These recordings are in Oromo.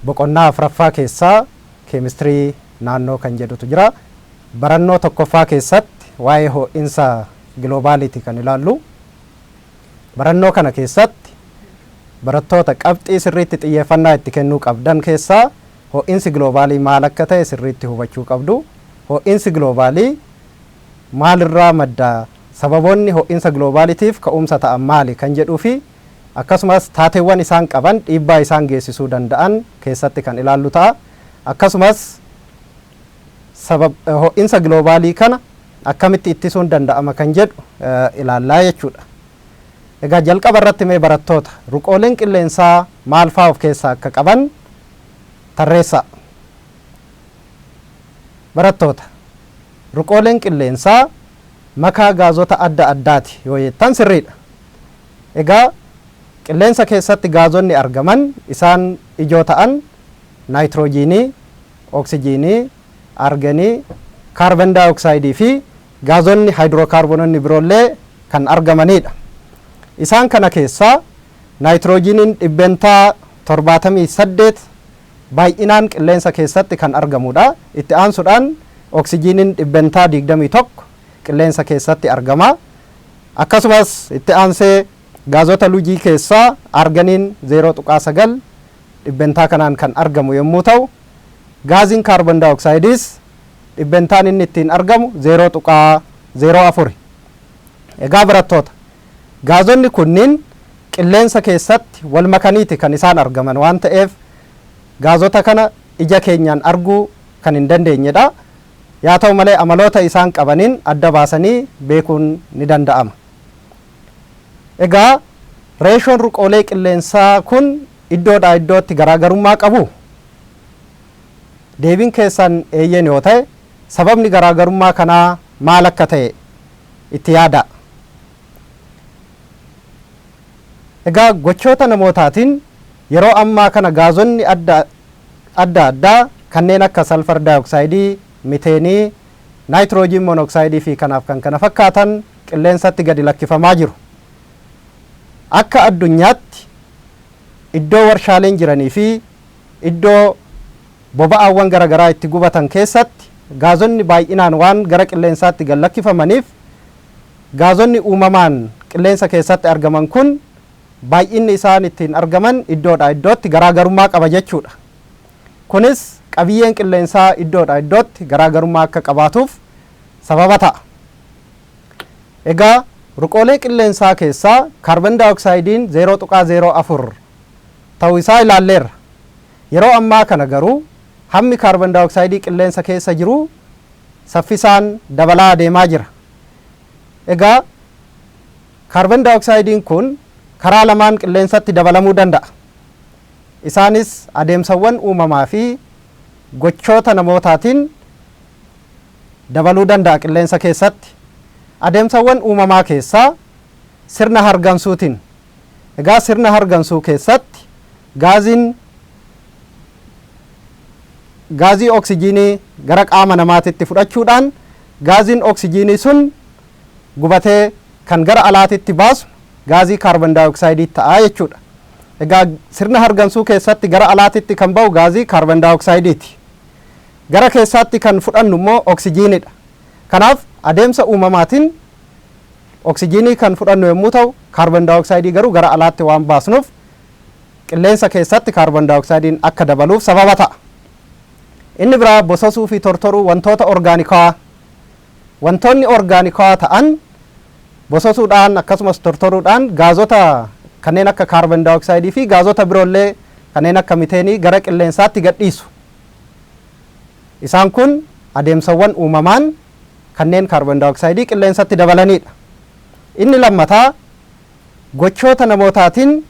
boqonnaa afuraffaa keessaa keemistirii naannoo kan jedhutu jira. Barannoo tokkoffaa keessatti waa'ee ho'insa gloobaaliiti kan ilaallu. Barannoo kana keessatti barattoota qabxii sirriitti xiyyeeffannaa itti kennuu qabdan keessaa ho'insi gloobaalii maal akka ta'e sirriitti hubachuu qabdu. Ho'insi gloobaalii maalirraa madda, sababoonni ho'insa gloobaaliitiif ka'umsa ta'an maali kan jedhuu fi akkasumas taateewwan isaan qaban dhiibbaa isaan geessisuu danda'an keessatti kan ilaallu ta'a. Akkasumas ho'insa gloobaalii kana akkamitti ittisuun danda'ama kan jedhu ilaallaa jechuudha. Egaa jalqaba irratti mee barattoota ruqooleen qilleensaa maal fa'aa of keessaa akka qaban tarreessaa. Barattoota ruqooleen qilleensaa makaa gaazota adda addaati yoo jettan sirriidha. Egaa qilleensa keessatti gaazonni argaman isaan ijoo ta'an naayitiroojiinii, oksijiinii, arganii, kaarban daayoksaaydii fi gaazonni haayidrookaarboononni biroollee kan argamanidha. Isaan kana keessaa naayitiroojiiniin dhibbentaa 78 baay'inaan qilleensa keessatti kan argamudha. Itti aansuudhaan oksijiiniin dhibbentaa 21 qilleensa keessatti argama. Akkasumas itti aansee gaazota lujii keessaa arganiin 0.9 dhibbentaa kanaan kan argamu yommuu ta'u, gaaziin kaarban daayoksaayidiis dhibbentaan inni ittiin argamu 0.04. Egaa barattoota gaazonni kunniin qilleensa keessatti wal makaniiti kan isaan argaman waan ta'eef gaazota kana ija keenyaan arguu kan hin dandeenyedha. Yaa ta'u malee amaloota isaan qabaniin adda baasanii beekuun ni danda'ama. Egaa reeshoon ruqoolee qilleensaa kun iddoodhaa iddootti garaagarummaa qabu. Deebiin keessan eeyyeen yoo ta'e sababni garaagarummaa kanaa maal akka ta'e itti yaada. Egaa gochoota namootaatiin yeroo ammaa kana gaazonni adda addaa kanneen akka salfar daayoksaaydii, miteenii, naayitiroojiin monoksaaydii fi kanaaf kan kana fakkaatan qilleensatti gadi lakkifamaa jiru. Akka addunyaatti iddoo warshaaleen jiranii fi iddoo boba'aawwan garaagaraa itti gubatan keessatti gaazonni baay'inaan waan gara qilleensaatti gad lakkifamaniif gaazonni uumamaan qilleensa keessatti argaman kun baay'inni isaan ittiin argaman iddoodhaa iddootti garaagarummaa qaba jechuudha. Kunis qabiyyeen qilleensaa iddoodhaa iddootti garaagarummaa akka qabaatuuf sababa ta'a. Egaa ruqoolee qilleensaa keessaa kaarban daayoksaayidiin 0.04 ta'uu isaa ilaalleerra. Yeroo ammaa kana garuu hammi kaarban daayoksaaydii qilleensa keessa jiru saffisaan dabalaa adeemaa jira. Egaa kaarban daayoksaayidiin kun karaa lamaan qilleensatti dabalamuu danda'a. Isaanis adeemsawwan uumamaa fi gochoota namootaatiin dabaluu danda'a qilleensa keessatti. Adeemsawwan uumamaa keessaa sirna hargansuutiin. Egaa sirna hargansuu keessatti gaazii oksijiinii gara qaama namaatitti fudhachuudhaan gaaziin oksijiinii sun gubatee kan gara alaatitti baasu gaazii kaarban daayoksaaydii ta'a jechuudha. Egaa sirna hargansuu keessatti gara alaatitti kan ba'u gaazii kaarban daayoksaayidiiti. Gara keessaatti kan fudhannu immoo oksijiinidha. Kanaaf adeemsa uumamaatiin oksijiinii kan fudhannu yommuu ta'u kaarban daayoksaaydii garuu gara alaatti waan baasnuuf qilleensa keessatti kaarban daayoksaaydiin akka dabaluuf sababa ta'a. Inni biraa bososuu fi tortoruu wantoota orgaanikawaa. Wantoonni orgaanikawaa ta'an bososuudhaan akkasumas tortoruudhaan gaazota kanneen akka kaarban daayoksaaydii fi gaazota biroollee kanneen akka miteenii gara qilleensaatti gadhiisu. Isaan kun adeemsawwan uumamaan kanneen kaarban daayoksaaydii qilleensatti dabalanidha. Inni lammataa gochoota namootaatiin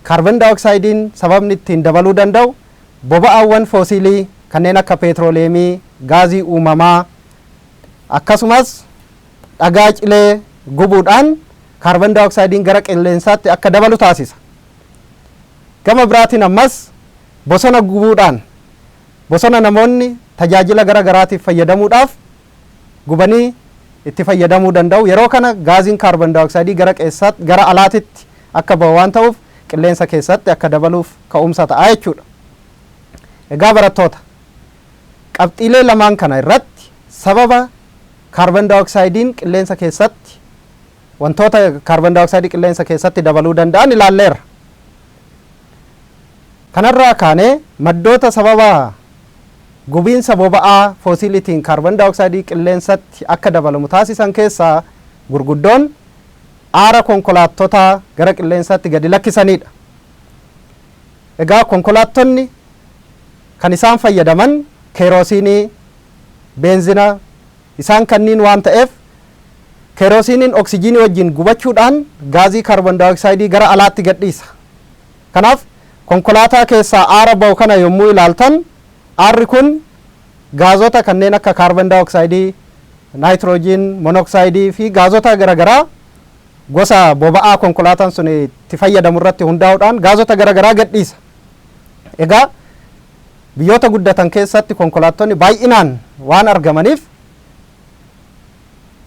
kaarban daayoksaayidiin sababni ittiin dabaluu danda'u boba'aawwan foosiilii kanneen akka peetrooleemii, gaazii uumamaa akkasumas dhagaa cilee gubuudhaan kaarban daayoksaayidiin gara qilleensaatti akka dabalu taasisa. Gama biraatiin ammas bosona gubuudhaan bosona namoonni tajaajila gara garaatiif fayyadamuudhaaf gubanii itti fayyadamuu danda'u. Yeroo kana gaaziin kaarban daayoksaaydii gara alaatitti akka ba'u waan ta'uuf qilleensa keessatti akka dabaluuf ka'umsa ta'a jechuudha. Egaa barattoota qabxiilee lamaan kana irratti sababa kaarboon daayoksaayidiin qilleensa keessatti wantoota kaarboon daayoksaayiidii qilleensa keessatti dabaluu danda'an ilaalleerra. Kanarraa kaanee maddoota sababa gubiinsa boba'aa foosiilitiin kaarboon daayoksaayiidii qilleensatti akka dabalamu taasisan keessaa gurguddoon aara konkolaattota gara qilleensatti gadi lakkisanidha. Egaa konkolaattonni kan isaan fayyadaman keeroosiinii, beenzina isaan kanniin waan ta'eef keeroosiiniin oksijiinii wajjin gubachuudhaan gaazii kaarboon daayoksaayiidii gara alaatti gadhiisa. Kanaaf konkolaataa keessaa aara ba'u kana yommuu ilaaltan aarri kun gaazota kanneen akka kaarboon daayoksaayiidii, naayitiroojiin monoksaayidii fi gaazota garaagaraa gosa boba'aa konkolaataan sun itti fayyadamu irratti hundaa'uudhaan gaazota garaagaraa gadhiisa. Egaa biyyoota guddatan keessatti konkolaattonni baay'inaan waan argamaniif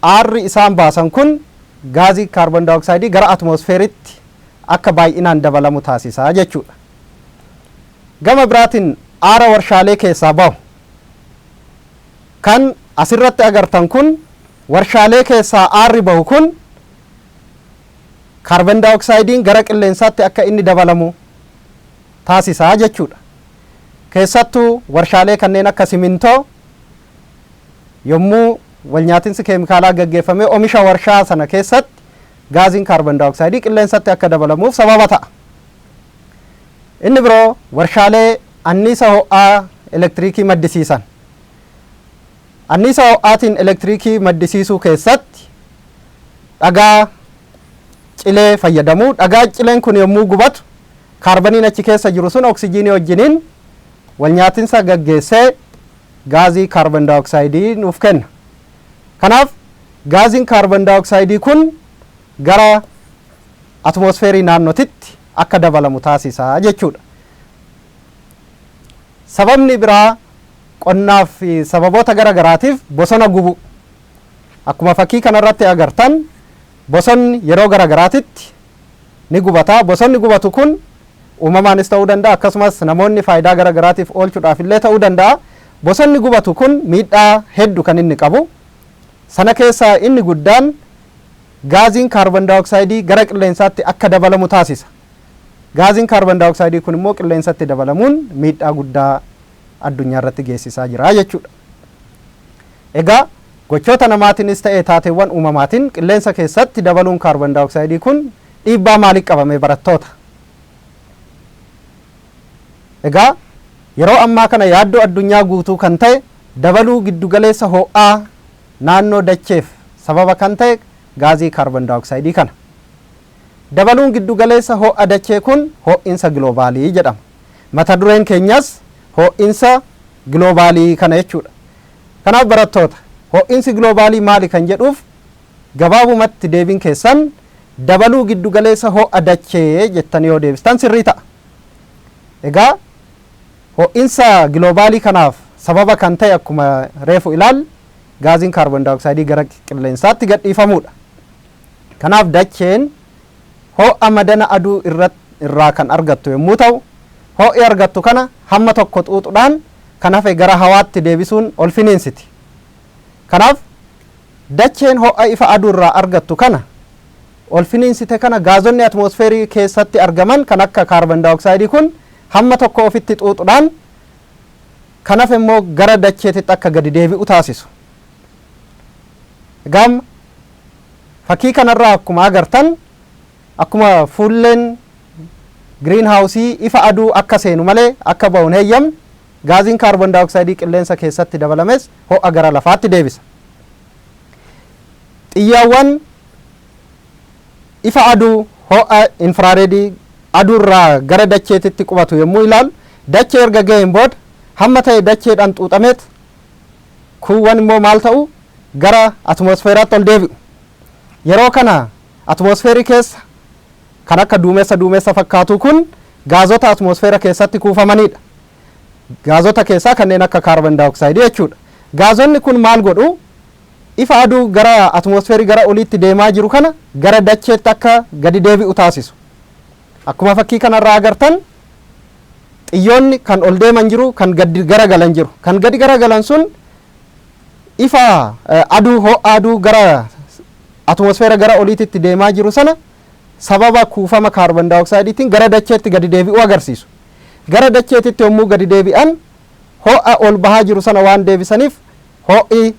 aarri isaan baasan kun gaazii kaarboon daayoksaayiidii gara atmosfeeritti akka baay'inaan dabalamu taasisaa jechuudha. Gama biraatiin aara warshaalee keessaa bahu kan asirratti agartan kun warshaalee keessaa aarri bahu kun kaarboon daayoksaayidiin gara qilleensaatti akka inni dabalamu taasisaa jechuudha. Keessattuu warshaalee kanneen akka simintoo yommuu walnyaatinsi keemikaalaa gaggeeffamee oomisha warshaa sana keessatti gaaziin kaarboon daayoksaayiidii qilleensatti akka dabalamuuf sababa ta'a. Inni biroo warshaalee anniisa ho'aa elektiriikii maddisiisan. Anniisa ho'aatiin elektiriikii maddisiisuu keessatti dhagaa cilee fayyadamu. Dhagaa cileen kun yommuu gubatu kaarboniin achi keessa jiru sun oksijiinii wajjiniin walnyaatinsa gaggeessee gaazii kaarboon daayoksaayiidii nuuf kenna. Kanaaf gaaziin kaarboon daayoksaayiidii kun gara atmosfeerii naannootitti akka dabalamu taasisaa jechuudha. Sababni biraa qonnaaf fi sababoota garaagaraatiif bosona gubu. Akkuma fakkii kanarratti agartan bosonni yeroo garaagaraatitti ni gubata. Bosonni gubatu kun uumamaanis ta'uu danda'a, akkasumas namoonni faayidaa garaagaraatiif oolchuudhaaf illee ta'uu danda'a. Bosonni gubatu kun miidhaa hedduu kan inni qabu. Sana keessaa inni guddaan gaaziin kaarboon daayoksaayiidii gara qilleensaatti akka dabalamu taasisa. Gaaziin kaarboon daayoksaayiidii kun immoo qilleensatti dabalamuun miidhaa guddaa addunyaa irratti geessisaa jira jechuudha. Egaa gochoota namaatiinis ta'ee taateewwan uumamaatiin qilleensa keessatti dabaluun kaarboon daayoksaayiidii kun dhiibbaa maalii qabame barattoota? Egaa yeroo ammaa kana yaaddoo addunyaa guutuu kan ta'e dabaluu giddugaleessa ho'aa naannoo dacheef sababa kan ta'e gaazii kaarboon daayoksaayiidii kana. Dabaluun giddugaleessa ho'a dachee kun ho'insa giloobaalii jedhama. Mata dureen keenyas ho'insa giloobaalii kana jechuudha. Kanaaf barattoota ho'insi giloobaalii maali kan jedhuuf gabaabumatti deebiin keessan dabaluu giddugaleessa ho'a dachee jettanii yoo deebistan sirrii ta'a. Egaa ho'insa giloobaalii kanaaf sababa kan ta'e akkuma reefu ilaal gaaziin kaarboon daayoksaayiidii gara qilleensaatti gadhiifamudha. Kanaaf dacheen ho'a madana aduu irraa kan argattu yommuu ta'u, ho'i argattu kana hamma tokko xuuxuudhaan kan hafe gara hawaatti deebisuun ol finiinsiti. Kanaaf dacheen ho'a ifa aduu irraa argattu kana ol finiinsite kana gaazonni atmosfeerii keessatti argaman kan akka kaarboon daayoksaayiidii kun hamma tokko ofitti xuuxuudhaan kan hafe immoo gara dacheetitti akka gadi deebi'u taasisu. Egaa fakkii kanarraa akkuma agartan akkuma fuulleen giriin haawusii ifa aduu akka seenu malee akka ba'uun heeyyamne gaaziin kaarboon daayoksaayiidii qilleensa keessatti dabalames ho'a gara lafaatti deebisa. Xiyyaawwan ifa aduu ho'a infiraareedii aduurraa gara dacheetitti qubatu yommuu ilaalu dachee erga ga'een booda hamma ta'e dacheedhaan xuuxameet kuuwwan immoo maal ta'u gara atmosfeeraatti ol deebi'u. Yeroo kana atmosfeerii keessa kan akka duumessa fakkaatu kun gaazota atmosfeera keessatti kuufamanidha. Gaazota keessaa kanneen akka kaarboon daayoksaayiidii jechuudha. Gaazonni kun maal godhu? Ifa aduu gara atmosfeerii gara oliitti deemaa jiru kana gara dacheetti akka gadi deebi'u taasisu. Akkuma fakkii kanarraa agartan xiyyoonni kan ol deeman jiru, kan gadi garagalan jiru. Kan gadi garagalan sun ifa aduu ho'a aduu gara atmosfeera gara oliititti deemaa jiru sana sababa kuufama kaarboon daayoksaayidiitiin gara dacheetti gadi deebi'uu agarsiisu. Gara dacheetitti yommuu gadi deebi'an ho'a ol bahaa jiru sana waan deebisaniif ho'i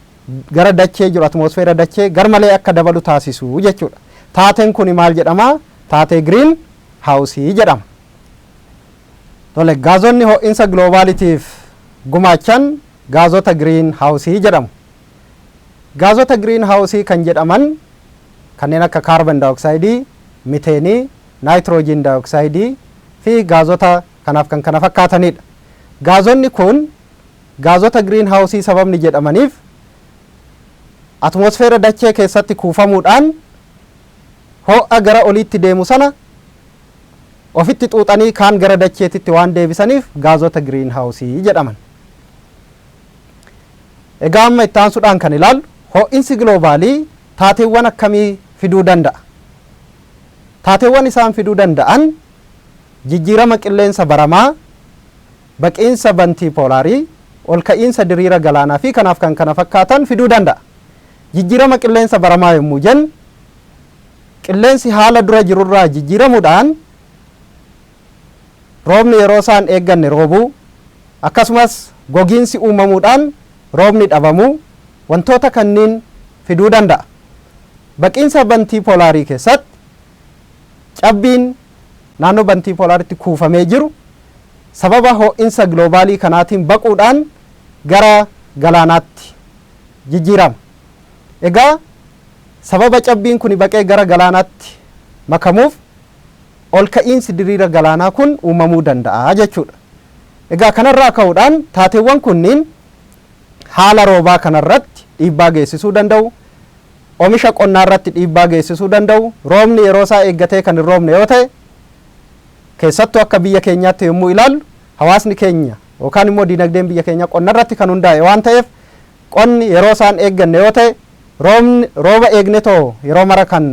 gara dachee jiru atmosfeera dachee garmalee akka dabalu taasisu jechuudha. Taateen kun maal jedhama? Taatee giriin haawusii jedhama. Tole gaazonni ho'insa giloobaalitiif gumaachan gaazota giriin haawusii jedhamu. Gaazota giriin haawusii kan jedhaman kanneen akka kaarboon daayoksaayiidii, miteenii, naayitiroojiin daayoksaayiidii fi gaazota kanaaf kan kana fakkaatanidha. Gaazonni kun gaazota giriin haawusii sababni jedhamaniif atmosfeera dachee keessatti kuufamuudhaan ho'a gara oliitti deemu sana ofitti xuuxanii kaan gara dacheetitti waan deebisaniif gaazota giriin haawusii jedhaman. Egaa amma itti aansuudhaan kan ilaallu ho'insi giloobaalii taateewwan akkamii fiduu danda'a? Taateewwan isaan fiduu danda'an jijjiirama qilleensa baramaa, baqiinsa bantii poolaarii, ol ka'iinsa diriira galaanaa fi kanaaf kan kana fakkaatan fiduu danda'a. Jijjiirama qilleensa baramaa yommuu jennu qilleensi haala dura jirurraa jijjiiramuudhaan roobni yeroo isaan eegganne roobuu, akkasumas gogiinsi uumamuudhaan roobni dhabamuu, wantoota kanneen fiduu danda'a. Baqiinsa bantii poolaarii keessatti cabbiin naannoo bantii poolaaritti kuufamee jiru sababa ho'insa giloobaalii kanaatiin baquudhaan gara galaanaatti jijjiirama. Egaa sababa cabbiin kun baqee gara galaanaatti makamuuf ol ka'iinsi diriira galaanaa kun uumamuu danda'a jechuudha. Egaa kanarraa ka'uudhaan taateewwan kunniin haala roobaa kanarratti dhiibbaa geessisuu danda'u, oomisha qonnaa irratti dhiibbaa geessisuu danda'u. Roobni yeroo isaa eeggatee kan hin roobne yoo ta'e keessattuu akka biyya keenyaatti yommuu ilaallu hawaasni keenya yookaan immoo diinagdeen biyya keenya qonna irratti kan hundaa'e waan ta'eef qonni yeroo isaan eegganne yoo ta'e rooba eegne too yeroo mara kan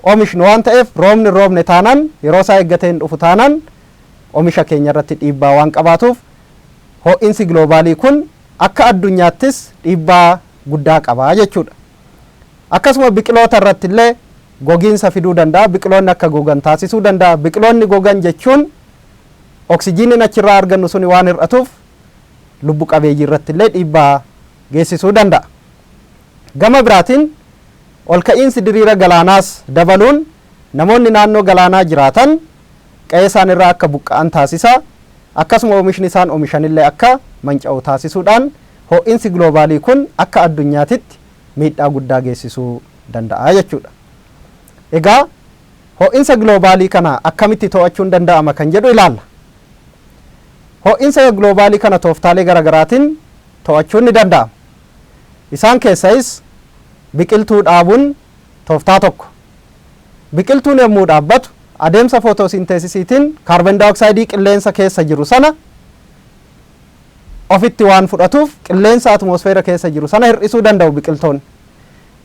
oomishnu waan ta'eef roobni roobne taanaan yeroo isaa eeggatee hin dhufu taanaan oomisha keenya irratti dhiibbaa waan qabaatuuf ho'insi giloobaalii kun akka addunyaattis dhiibbaa guddaa qabaa jechuudha. Akkasuma biqiloota irratti illee gogiinsa fiduu danda'a. Biqiloonni akka gogan taasisuu danda'a. Biqiloonni gogan jechuun oksijiiniin achirraa argannu suni waan hir'atuuf lubbu qabeeyyii irratti illee dhiibbaa geessisuu danda'a. Gama biraatiin ol ka'iinsi diriira galaanaas dabaluun namoonni naannoo galaanaa jiraatan qe'ee isaan irraa akka buqqa'an taasisa. Akkasuma oomishni isaan oomishanillee akka manca'u taasisuudhaan ho'insi giloobaalii kun akka addunyaatitti miidhaa guddaa geessisuu danda'a jechuudha. Egaa ho'insa giloobaalii kana akkamitti to'achuun danda'ama kan jedhu ilaalla. Ho'insa giloobaalii kana tooftaalee garaagaraatiin to'achuun ni danda'ama. Isaan keessaayis biqiltuu dhaabuun tooftaa tokko. Biqiltuun yommuu dhaabbatu adeemsa footosinteesisiitiin kaarboon daayoksaayiidii qilleensa keessa jiru sana ofitti waan fudhatuuf qilleensa atmosfeera keessa jiru sana hir'isuu danda'u biqiltoonni.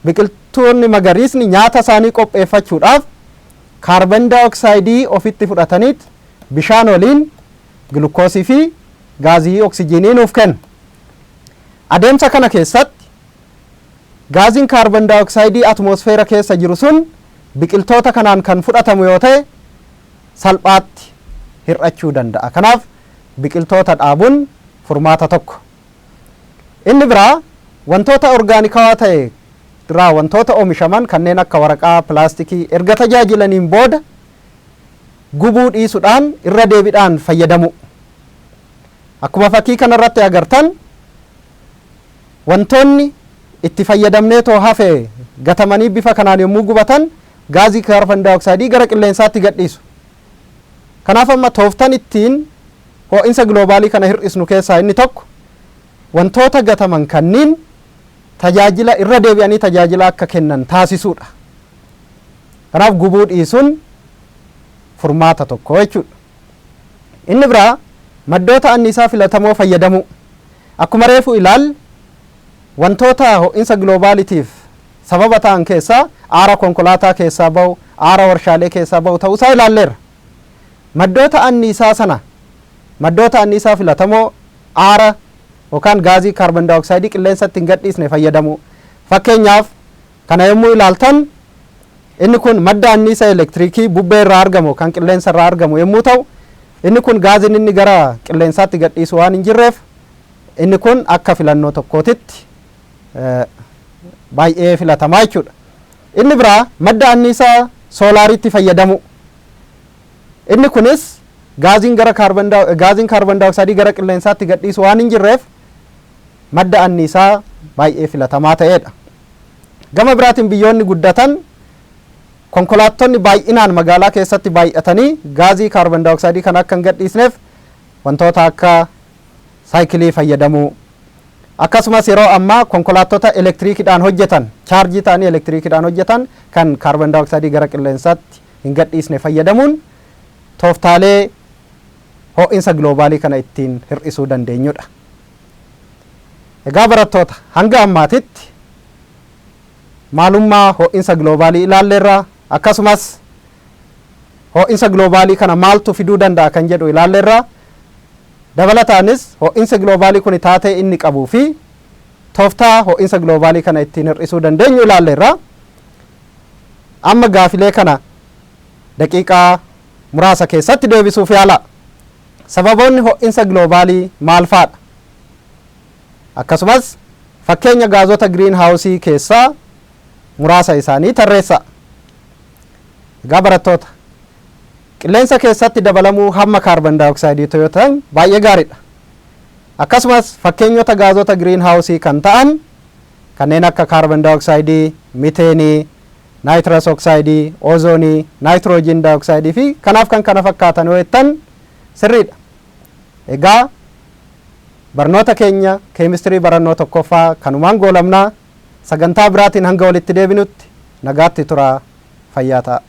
Biqiltoonni magariisni nyaata isaanii qopheeffachuudhaaf kaarboon daayoksaayiidii ofitti fudhataniit bishaan waliin gilukoosii fi gaazii oksijiinii nuuf kennu. Adeemsa kana keessatti gaaziin kaarboon daayoksaayiidii atmosfeera keessa jiru sun biqiltoota kanaan kan fudhatamu yoo ta'e salphaatti hir'achuu danda'a. Kanaaf biqiltoota dhaabuun furmaata tokko. Inni biraa wantoota orgaanikawaa ta'e irraa wantoota oomishaman kanneen akka waraqaa, pilaastikii erga tajaajilaniin booda gubuu dhiisuudhaan irra deebiidhaan fayyadamu. Akkuma fakkii kanarratti agartan wantoonni itti fayyadamnee too hafe gatamanii bifa kanaan yommuu gubatan gaazii kaarboon daayoksaayiidii gara qilleensaatti gadhiisu. Kanaaf amma tooftan ittiin ho'insa giloobaalii kana hir'isnu keessaa inni tokko wantoota gataman kanniin tajaajila irra deebi'anii tajaajila akka kennan taasisuudha. Kanaaf gubuu dhiisuun furmaata tokko jechuudha. Inni biraa maddoota anniisaa filatamoo fayyadamu. Akkuma reefu ilaalle wantoota ho'insa giloobaalitiif sababa ta'an keessaa aara konkolaataa keessaa ba'u, aara warshaalee keessaa ba'u ta'uusaa ilaalleerra. Maddoota anniisaa sana maddoota anniisaa filatamoo aara yookaan gaazii kaarboon daayoksayidii qilleensatti hin gadhiisne fayyadamu. Fakkeenyaaf kana yommuu ilaaltan inni kun madda anniisaa elektirikii bubbee irraa argamu kan qilleensa irraa argamu yommuu ta'u, inni kun gaaziin inni gara qilleensaatti gadhiisu waan hin jirreef inni kun akka filannoo tokkootitti baay'ee filatamaa jechuudha. Inni biraa madda anniisaa soolaariitti fayyadamu. Inni kunis gaaziin kaarboon daayoksayidii gara qilleensaatti gadhiisu waan hin jirreef madda anniisaa baay'ee filatamaa ta'edha. Gama biraatiin biyyoonni guddatan konkolaattonni baay'inaan magaalaa keessatti baay'atanii gaazii kaarboon daayoksayidii kan akka hin gadhiisneef wantoota akka saayikilii fayyadamuu, akkasumas yeroo ammaa konkolaattota elektiriikidhaan hojjetan chaarjii ta'anii elektiriikidhaan hojjetan kan kaarboon daayoksayidii gara qilleensaatti hin gadhiisne fayyadamuun tooftaalee ho'insa giloobaalii kana ittiin hir'isuu dandeenyudha. Egaa barattoota hanga ammaatitti maalummaa ho'insa giloobaalii ilaalleerraa, akkasumas ho'insa giloobaalii kana maaltu fiduu danda'a kan jedhu ilaalleerraa, dabalataanis ho'insa giloobaalii kun taatee inni qabuu fi tooftaa ho'insa giloobaalii kana ittiin hir'isuu dandeenyu ilaalleerraa. Amma gaafilee kana daqiiqaa muraasa keessatti deebisuuf yaala. Sababoonni ho'insa giloobaalii maal faadha? Akkasumas fakkeenya gaazota giriin haawusii keessaa muraasa isaanii tarreessa. Egaa barattoota qilleensa keessatti dabalamuu hamma kaarboon daayoksayidii yoo ta'an baay'ee gaariidha. Akkasumas fakkeenyota gaazota giriin haawusii kan ta'an kanneen akka kaarboon daayoksayidii, miteenii, naayitiras oksayidii, oozoonii, naayitiroojiin daayoksayidii fi kanaaf kan kana fakkaatan yoo jettan sirriidha. Egaa barnoota keenya keemistirii barannoo tokkoffaa kanumaan goolabnaa. Sagantaa biraatiin hanga walitti deebinutti nagaatti turaa, fayyaa ta'a.